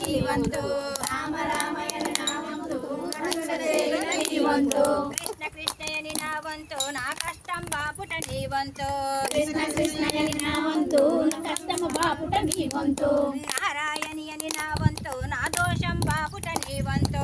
నీవంతు రామ రామయని నా వంతు కృష్ణ నీవంతు కృష్ణ కృష్ణయని నా వంతు నా కష్టం బాపుట నీవంతు కృష్ణ కృష్ణయని నా వంతు నా కష్టము బాపుట నీవంతు నారాయణి అని నా వంతు నా దోషం బాపుట నీవంతు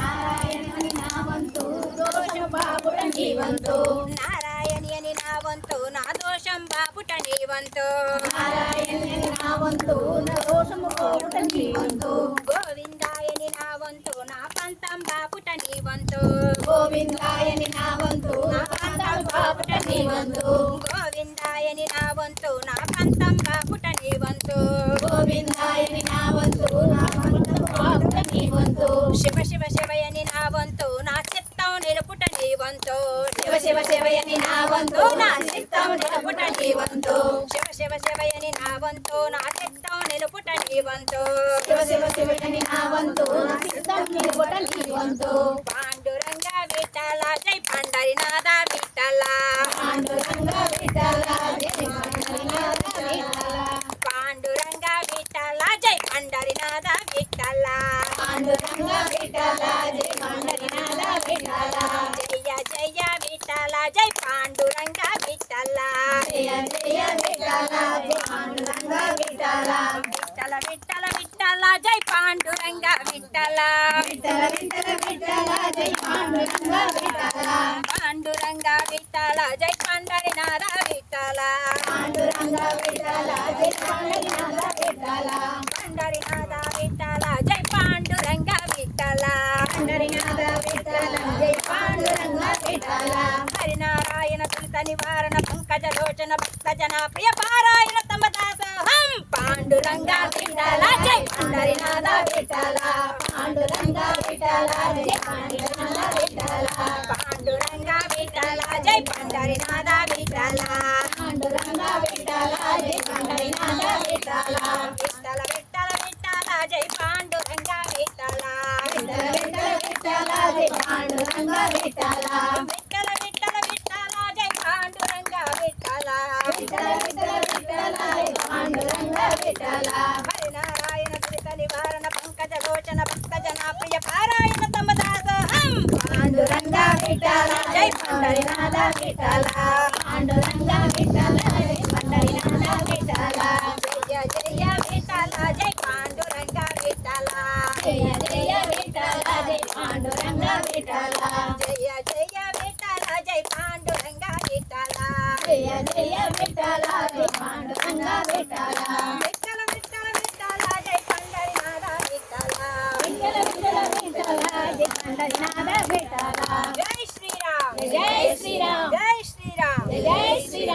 నారాయణని నా వంతు దోష బాపుట నీవంతు నారాయణి అని నా వంతు నా దోషం బాపుట నీవంతు నారాయణని నా వంతు నా దోషము బాపుట నీవంతు గోవిందాయని నా వంతు నా పంతం బాపుట నీవంతు గోవిందాయని నా వంతు నా పంతం బాపుట నీవంతు గోవిందాయని నా వంతు నా పంతం బాపుట నీవంతు గోవిందాయని నా వంతు నా పంతం బాపుట నీవంతు శివ శివ శివయని నా వంతు నా చిత్తం నిలుపుట నీవంతు శివ శివ శివయని నా వంతు నా చిత్తం నిలుపుట నీవంతు శివ శివ శివయని నా వంతు నా చిత్తం నిలుపుట నీవంతు శివ శివ శివయని నా వంతు నా చిత్తం నిలుపుట నీవంతు పాండురంగ విఠల జై పండరినాథ విఠల పాండురంగ విఠల జయ పాండురంగ విఠల పాండురంగ విఠల జై పండరినాథ విఠల పాండురంగ విఠల జయ పాండురంగ విఠల జయ జయ విఠల జై పాండురంగ విఠల జయ జయ విఠల జయ పాండురంగ విఠల విఠల విఠల విఠల జై పాండురంగ విఠల విఠల విఠల విఠల జయ పాండురంగ విఠల పాండురంగ విఠల జై పండరినాథ విఠల పాండురంగ విఠల జయ పాండురంగ విఠల పండరినాథ విఠల జై పాండురంగ విఠల పండరినాథ విఠల జయ పాండురంగ విఠల హరినారాయణ తులిత నివారణ పంకజలోచన భక్త జన ప్రియ పారాయణ తమ దాసోహం పాండురంగ విఠల జై పండరినాథ విఠల పాండురంగ విఠల జయ పాండురంగ విఠల పాండురంగ విఠల జై పండరినాథ విఠల పాండురంగ విఠల జయ పాండురంగ విఠల విఠల విఠల విఠల జై పాండురంగ విఠల విఠల విఠల విఠల జయ పాండురంగ విఠల విఠల విఠల విఠల జై పాండురంగ విఠల విఠల విఠల విఠల జయ పాండురంగ విఠల హరినారాయణ తులిత నివారణ పంకజలోచన భక్త జన ప్రియ పారాయణ తమ దాసోహం పాండురంగ విఠల జై పండరినాథ విఠల పాండురంగ విఠల జయ పండరినాథ విఠల జయ జయ విఠల జై పాండురంగ విఠల జయ జయ విఠల జయ పాండురంగ విఠల జయ జయ విఠల జై పాండురంగ విఠల జయ జయ విఠల జయ పాండురంగ విఠల విఠల విఠల విఠల జై పండరినాథ విఠల విఠల విఠల విఠల జయ పండరినాథ విఠల జై శ్రీరామ్ జై శ్రీరామ్ జై శ్రీరామ్ జై శ్రీరామ్